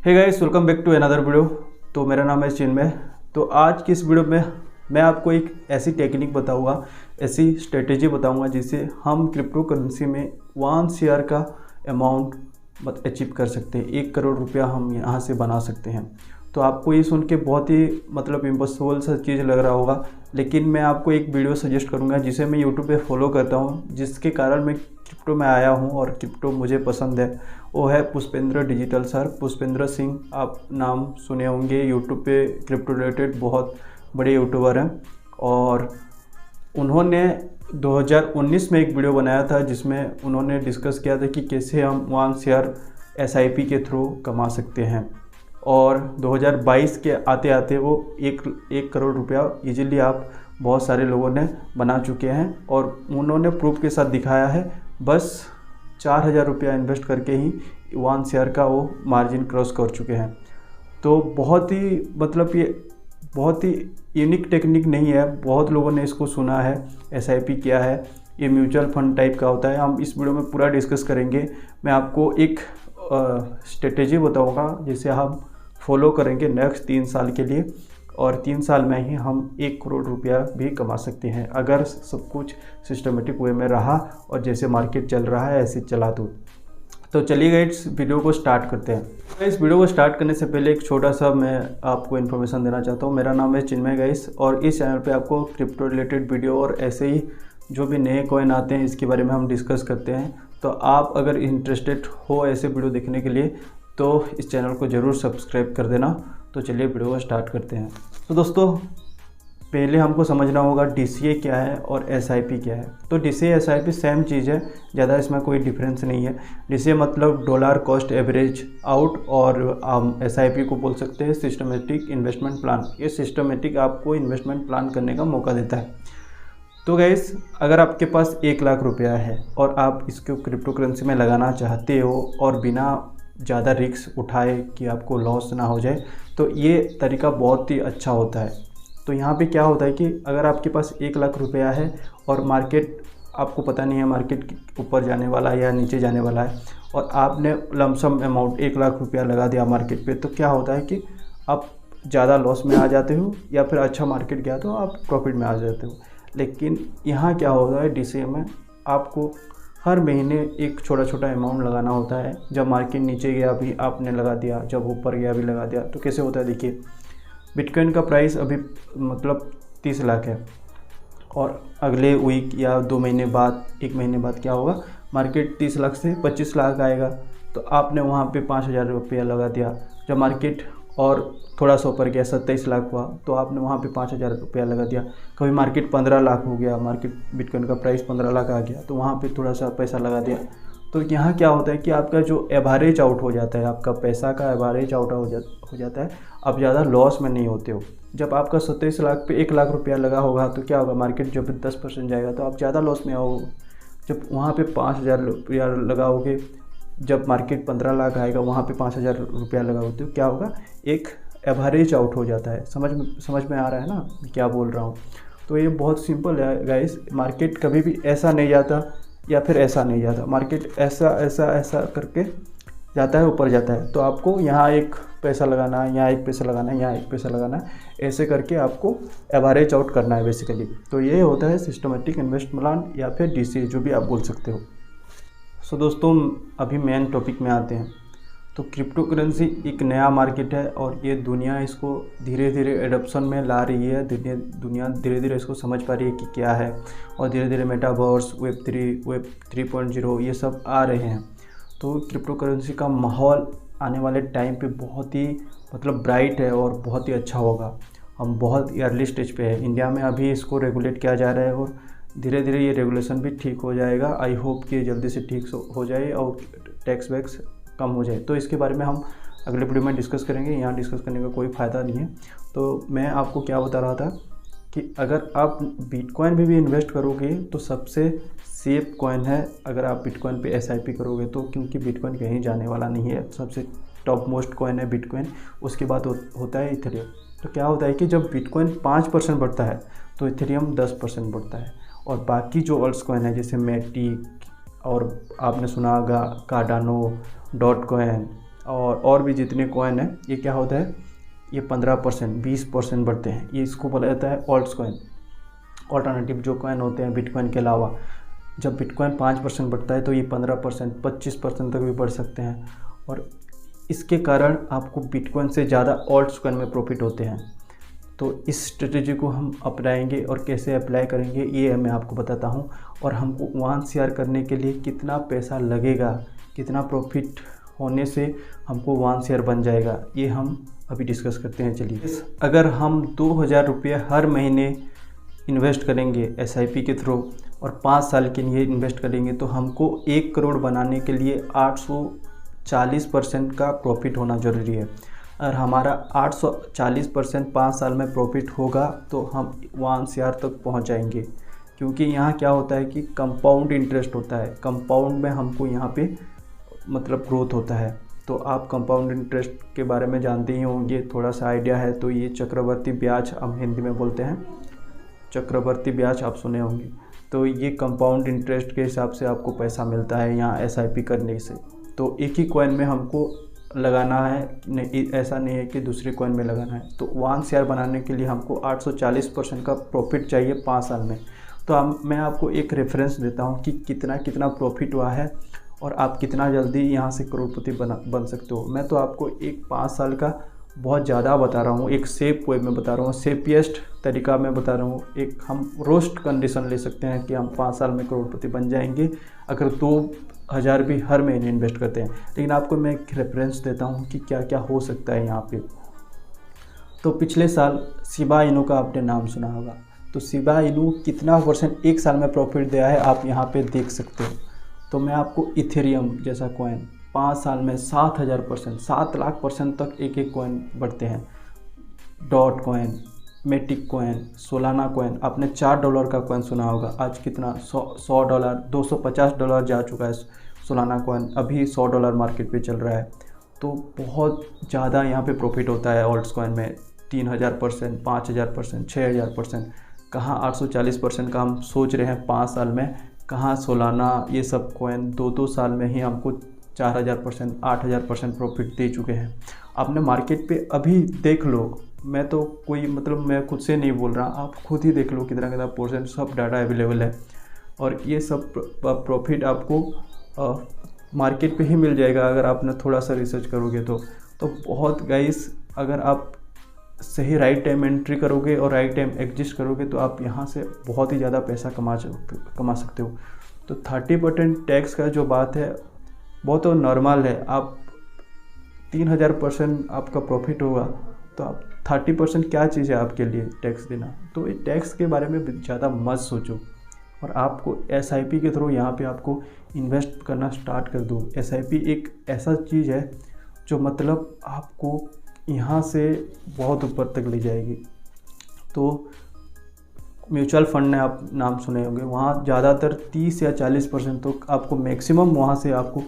Hey guys, welcome back to another video. तो मेरा नाम है चिन्मय। तो आज की इस वीडियो में मैं आपको एक ऐसी टेक्निक बताऊंगा, ऐसी स्ट्रेटेजी बताऊंगा जिससे हम क्रिप्टो करेंसी में 1 शेयर का अमाउंट अचीव कर सकते हैं। 1 करोड़ रुपया हम यहाँ से बना सकते हैं। तो आपको ये सुन के बहुत ही इम्पॉसिबल सा चीज़ लग रहा होगा, लेकिन मैं आपको एक वीडियो सजेस्ट करूँगा जिसे मैं यूट्यूब पे फॉलो करता हूँ, जिसके कारण मैं क्रिप्टो में आया हूँ और क्रिप्टो मुझे पसंद है। वो है पुष्पेंद्र डिजिटल सर, पुष्पेंद्र सिंह। आप नाम सुने होंगे, यूट्यूब पे क्रिप्टो रिलेटेड बहुत बड़े यूट्यूबर हैं। और उन्होंने 2019 में एक वीडियो बनाया था जिसमें उन्होंने डिस्कस किया था कि कैसे हम 1 शेयर SIP के थ्रू कमा सकते हैं। और 2022 के आते आते वो एक करोड़ रुपया इजीली आप बहुत सारे लोगों ने बना चुके हैं। और उन्होंने प्रूफ के साथ दिखाया है, बस 4000 रुपया इन्वेस्ट करके ही 1 शेयर का वो मार्जिन क्रॉस कर चुके हैं। तो बहुत ही ये बहुत ही यूनिक टेक्निक नहीं है, बहुत लोगों ने इसको सुना है। SIP क्या है? ये म्यूचुअल फंड टाइप का होता है। हम इस वीडियो में पूरा डिस्कस करेंगे। मैं आपको एक स्ट्रेटेजी बताऊंगा जिसे हम फॉलो करेंगे नेक्स्ट 3 साल के लिए, और 3 साल में ही हम 1 करोड़ रुपया भी कमा सकते हैं अगर सब कुछ सिस्टमेटिक वे में रहा और जैसे मार्केट चल रहा है ऐसे चला तो चलिए इस वीडियो को स्टार्ट करते हैं। इस वीडियो को स्टार्ट करने से पहले एक छोटा सा मैं आपको इन्फॉर्मेशन देना चाहता हूँ। मेरा नाम है चिन्मय गाइस, और इस चैनल पे आपको क्रिप्टो रिलेटेड वीडियो और ऐसे ही जो भी नए कॉइन आते हैं इसके बारे में हम डिस्कस करते हैं। तो आप अगर इंटरेस्टेड हो ऐसे वीडियो देखने के लिए तो इस चैनल को ज़रूर सब्सक्राइब कर देना। तो चलिए वीडियो को स्टार्ट करते हैं। तो दोस्तों, पहले हमको समझना होगा DCA क्या है और SIP क्या है। तो DCA SIP सेम चीज़ है, ज़्यादा इसमें कोई डिफरेंस नहीं है। DCA मतलब डॉलर कॉस्ट एवरेज आउट, और हम SIP को बोल सकते हैं सिस्टमेटिक इन्वेस्टमेंट प्लान। ये सिस्टमेटिक आपको इन्वेस्टमेंट प्लान करने का मौका देता है। तो गाइस, अगर आपके पास 1 लाख रुपया है और आप इसको क्रिप्टो करेंसी में लगाना चाहते हो और बिना ज़्यादा रिस्क उठाए कि आपको लॉस ना हो जाए, तो ये तरीका बहुत ही अच्छा होता है। तो यहाँ पे क्या होता है कि अगर आपके पास 1 लाख रुपया है और मार्केट आपको पता नहीं है मार्केट ऊपर जाने वाला है या नीचे जाने वाला है, और आपने लमसम अमाउंट 1 लाख रुपया लगा दिया मार्केट पे, तो क्या होता है कि आप ज़्यादा लॉस में आ जाते हो, या फिर अच्छा मार्केट गया तो आप प्रॉफिट में आ जाते हो। लेकिन यहाँ क्या होता है, DCA में आपको हर महीने एक छोटा छोटा अमाउंट लगाना होता है। जब मार्केट नीचे गया अभी आपने लगा दिया, जब ऊपर गया अभी लगा दिया। तो कैसे होता है, देखिए, बिटकॉइन का प्राइस अभी 30 लाख है, और अगले वीक या 2 महीने बाद, 1 महीने बाद क्या होगा, मार्केट 30 लाख से 25 लाख आएगा। तो आपने वहाँ पे 5000 रुपया लगा दिया। जब मार्केट और थोड़ा सा ऊपर गया, 27 लाख हुआ, तो आपने वहाँ पे 5000 रुपया लगा दिया। कभी मार्केट 15 लाख हो गया, मार्केट बिटकॉइन का प्राइस 15 लाख आ गया, तो वहाँ पे थोड़ा सा पैसा लगा दिया। तो यहाँ क्या होता है कि आपका जो एवरेज आउट हो जाता है, आपका पैसा का एवरेज आउट हो जाता है। आप ज़्यादा लॉस में नहीं होते हो। जब आपका 27 लाख पे 1 लाख रुपया लगा होगा तो क्या होगा, मार्केट जब 10% जाएगा तो आप ज़्यादा लॉस में आओगे। जब वहाँ पे 5000 रुपया लगाओगे, जब मार्केट 15 लाख आएगा वहाँ पे 5000 रुपया लगाओगे, तो क्या होगा, एक एवरेज आउट हो जाता है। समझ में आ रहा है ना क्या बोल रहा हूँ? तो ये बहुत सिंपल है गाइस। मार्केट कभी भी ऐसा नहीं जाता या फिर ऐसा नहीं जाता, मार्केट ऐसा करके जाता है, ऊपर जाता है। तो आपको यहाँ एक पैसा लगाना है, यहाँ एक पैसा लगाना है, यहाँ एक पैसा लगाना है, ऐसे करके आपको एवरेज आउट करना है बेसिकली। तो ये होता है सिस्टमेटिक इन्वेस्टमेंट प्लान, या फिर DCA, जो भी आप बोल सकते हो। सो दोस्तों, अभी मेन टॉपिक में आते हैं। तो क्रिप्टो करेंसी एक नया मार्केट है, और ये दुनिया इसको धीरे धीरे एडॉप्शन में ला रही है। दुनिया धीरे धीरे इसको समझ पा रही है कि क्या है, और धीरे धीरे मेटावर्स, वेब 3.0 ये सब आ रहे हैं। तो क्रिप्टो करेंसी का माहौल आने वाले टाइम पे बहुत ही ब्राइट है और बहुत ही अच्छा होगा। हम बहुत अर्ली स्टेज पे है। इंडिया में अभी इसको रेगुलेट किया जा रहा है, और धीरे धीरे ये रेगुलेशन भी ठीक हो जाएगा। आई होप कि जल्दी से ठीक हो जाए और टैक्स वैक्स कम हो जाए। तो इसके बारे में हम अगले वीडियो में डिस्कस करेंगे, यहाँ डिस्कस करने का कोई फ़ायदा नहीं है। तो मैं आपको क्या बता रहा था कि अगर आप बिटकॉइन में भी इन्वेस्ट करोगे तो सबसे सेफ कॉइन है अगर आप बिटकॉइन पे SIP करोगे तो, क्योंकि बिटकॉइन कहीं जाने वाला नहीं है। सबसे टॉप मोस्ट कॉइन है बिटकॉइन, उसके बाद होता है इथेरियम। तो क्या होता है कि जब बिटकॉइन 5% बढ़ता है तो इथेरियम 10% बढ़ता है, और बाकी जो अल्ट्स कॉइन है जैसे मैटिक, और आपने सुना होगा कार्डानो, डॉट कॉइन और भी जितने कॉइन हैं, ये क्या होता है, ये 15% 20% बढ़ते हैं। ये इसको बोला जाता है ऑल्ट्स कॉइन, ऑल्टरनेटिव जो कॉइन होते हैं बिटकॉइन के अलावा। जब बिटकॉइन 5% बढ़ता है तो ये 15% 25% तक भी बढ़ सकते हैं, और इसके कारण आपको बिटकॉइन से ज़्यादा ऑल्ट्स कॉइन में प्रॉफिट होते हैं। तो इस स्ट्रेटेजी को हम अपनाएंगे और कैसे अप्लाई करेंगे ये मैं आपको बताता हूँ। और हमको 1 शेयर करने के लिए कितना पैसा लगेगा, कितना प्रॉफिट होने से हमको 1 शेयर बन जाएगा, ये हम अभी डिस्कस करते हैं। चलिए, अगर हम 2000 रुपये हर महीने इन्वेस्ट करेंगे SIP के थ्रू और 5 साल के लिए इन्वेस्ट करेंगे तो हमको 1 करोड़ बनाने के लिए 840% का प्रॉफिट होना ज़रूरी है। और हमारा 840% 5 साल में प्रॉफिट होगा तो हम 1 शेयर तक पहुंच जाएंगे। क्योंकि यहाँ क्या होता है कि कंपाउंड इंटरेस्ट होता है, कंपाउंड में हमको यहाँ पे मतलब ग्रोथ होता है। तो आप कंपाउंड इंटरेस्ट के बारे में जानते ही होंगे, थोड़ा सा आइडिया है तो ये चक्रवर्ती ब्याज हम हिंदी में बोलते हैं, चक्रवर्ती ब्याज आप सुने होंगे। तो ये कंपाउंड इंटरेस्ट के हिसाब से आपको पैसा मिलता है यहाँ SIP करने से। तो एक ही कॉइन में हमको लगाना है, नहीं ऐसा नहीं है कि दूसरे कॉइन में लगाना है। तो 1 शेयर बनाने के लिए हमको 840% का प्रॉफिट चाहिए 5 साल में। तो मैं आपको एक रेफरेंस देता हूँ कि कितना प्रॉफिट हुआ है और आप कितना जल्दी यहाँ से करोड़पति बन सकते हो। मैं तो आपको एक 5 साल का बहुत ज़्यादा बता रहा हूँ, एक सेफ वे में बता रहा हूँ, सेफिएस्ट तरीका में बता रहा हूँ। एक हम रोस्ट कंडीशन ले सकते हैं कि हम 5 साल में करोड़पति बन जाएंगे अगर 2000 भी हर महीने इन्वेस्ट करते हैं। लेकिन आपको मैं एक रेफरेंस देता हूँ कि क्या क्या हो सकता है यहाँ पे। तो पिछले साल शिबा इनू का आपने नाम सुना होगा। तो शिबा इनू कितना % 1 साल में प्रॉफिट दिया है आप यहाँ पे देख सकते हो। तो मैं आपको इथेरियम जैसा कॉइन 5 साल में 7000%, 7 लाख % तक एक कॉइन बढ़ते हैं। Dot coin, matic coin, Solana coin, आपने $4 का कॉइन सुना होगा, आज कितना $100 $250 जा चुका है सोलाना कॉइन, अभी $100 मार्केट पे चल रहा है। तो बहुत ज़्यादा यहाँ पे प्रॉफिट होता है ऑल्ट्स कॉइन में, 3000%, 5000%, 6000%, कहाँ 840% का हम सोच रहे हैं 5 साल में, कहाँ सोलाना ये सब कॉइन 2 साल में ही हमको 4000%, 8000% प्रॉफिट दे चुके हैं। आपने मार्केट पे अभी देख लो, मैं तो कोई मतलब मैं खुद से नहीं बोल रहा, आप खुद ही देख लो कितना %, सब डाटा अवेलेबल है। और ये सब प्रॉफिट आपको मार्केट पे ही मिल जाएगा अगर आपने थोड़ा सा रिसर्च करोगे तो बहुत गाइस, अगर आप सही राइट टाइम एंट्री करोगे और राइट टाइम एग्जिस्ट करोगे तो आप यहाँ से बहुत ही ज़्यादा पैसा कमा सकते हो। तो 30% टैक्स का जो बात है बहुत तो नॉर्मल है। आप 3000% आपका प्रॉफिट होगा तो आप 30% क्या चीज़ है आपके लिए टैक्स देना। तो ये टैक्स के बारे में ज़्यादा मत सोचो और आपको SIP के थ्रू यहाँ पे आपको इन्वेस्ट करना स्टार्ट कर दो। SIP एक ऐसा चीज़ है जो मतलब आपको यहाँ से बहुत ऊपर तक ले जाएगी। तो म्यूचुअल फंड ने आप नाम सुने होंगे, वहाँ ज़्यादातर 30 या 40% तो आपको मैक्सिमम वहाँ से आपको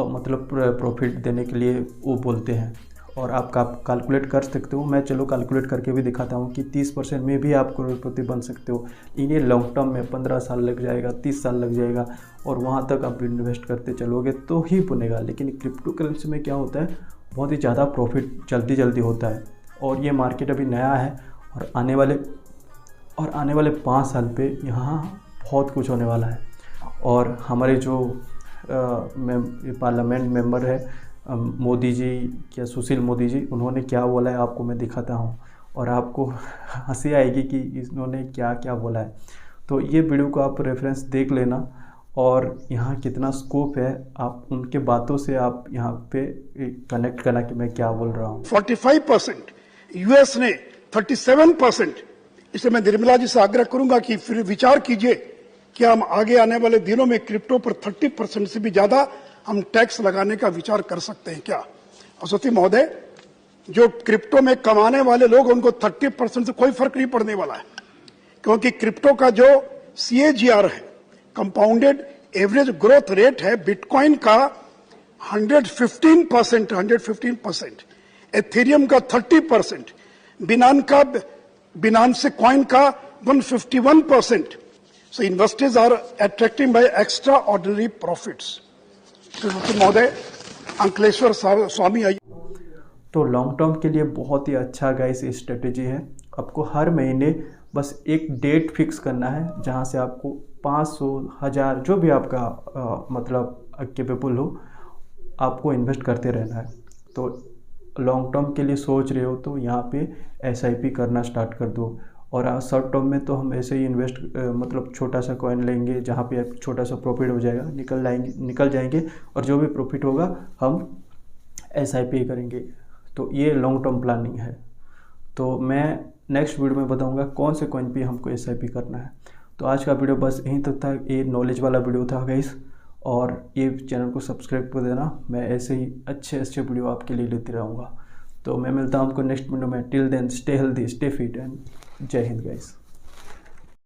मतलब प्रॉफिट देने के लिए वो बोलते हैं। और आप कैलकुलेट कर सकते हो, मैं चलो कैलकुलेट करके भी दिखाता हूँ कि 30% में भी आप करोड़पति बन सकते हो। ये लॉन्ग टर्म में 15 साल लग जाएगा, 30 साल लग जाएगा और वहाँ तक आप इन्वेस्ट करते चलोगे तो ही बनेगा। लेकिन क्रिप्टो करेंसी में क्या होता है, बहुत ही ज़्यादा प्रॉफिट जल्दी होता है। और ये मार्केट अभी नया है और आने वाले 5 साल पे यहाँ बहुत कुछ होने वाला है। और हमारे जो पार्लियामेंट मेंबर है मोदी जी, क्या सुशील मोदी जी, उन्होंने क्या बोला है आपको मैं दिखाता हूँ और आपको हंसी आएगी कि इन्होंने क्या क्या बोला है। तो ये वीडियो को आप रेफरेंस देख लेना और यहाँ कितना स्कोप है, आप उनके बातों से आप यहाँ पे कनेक्ट करना कि मैं क्या बोल रहा हूँ। 45%, US ने 37%। इसे मैं निर्मला जी से आग्रह करूंगा कि फिर विचार कीजिए कि हम आगे आने वाले दिनों में क्रिप्टो पर 30% से भी ज्यादा हम टैक्स लगाने का विचार कर सकते हैं क्या। अश्वती महोदय, जो क्रिप्टो में कमाने वाले लोग उनको 30% से कोई फर्क नहीं पड़ने वाला है, क्योंकि क्रिप्टो का जो CAGR है, कंपाउंडेड एवरेज ग्रोथ रेट है, बिटकॉइन का 115%, एथेरियम का 30%, बिनांस कॉइन का 151%. So investors are attracted by extraordinary profits. महोदय, अंकलेश्वर स्वामी आई। तो लॉन्ग टर्म के लिए बहुत ही अच्छा गाइस स्ट्रेटेजी है। आपको हर महीने बस एक डेट फिक्स करना है जहां से आपको 500, 1000 जो भी आपका मतलब कैपेबल हो, आपको इन्वेस्ट करते रहना है। तो लॉन्ग टर्म के लिए सोच रहे हो तो यहाँ पे SIP करना स्टार्ट कर दो। और शॉर्ट टर्म में तो हम ऐसे ही इन्वेस्ट मतलब छोटा सा कॉइन लेंगे जहाँ पे छोटा सा प्रॉफिट हो जाएगा, निकल जाएंगे और जो भी प्रॉफिट होगा हम SIP करेंगे। तो ये लॉन्ग टर्म प्लानिंग है। तो मैं नेक्स्ट वीडियो में बताऊंगा कौन से कॉइन पे हमको SIP करना है। तो आज का वीडियो बस यहीं तक था। ये नॉलेज वाला वीडियो था गाइस, और ये चैनल को सब्सक्राइब कर देना। मैं ऐसे ही अच्छे वीडियो आपके लिए लेते रहूँगा। तो मैं मिलता हूँ आपको नेक्स्ट वीडियो में। Till then stay healthy, stay fit and जय हिंद गाइस।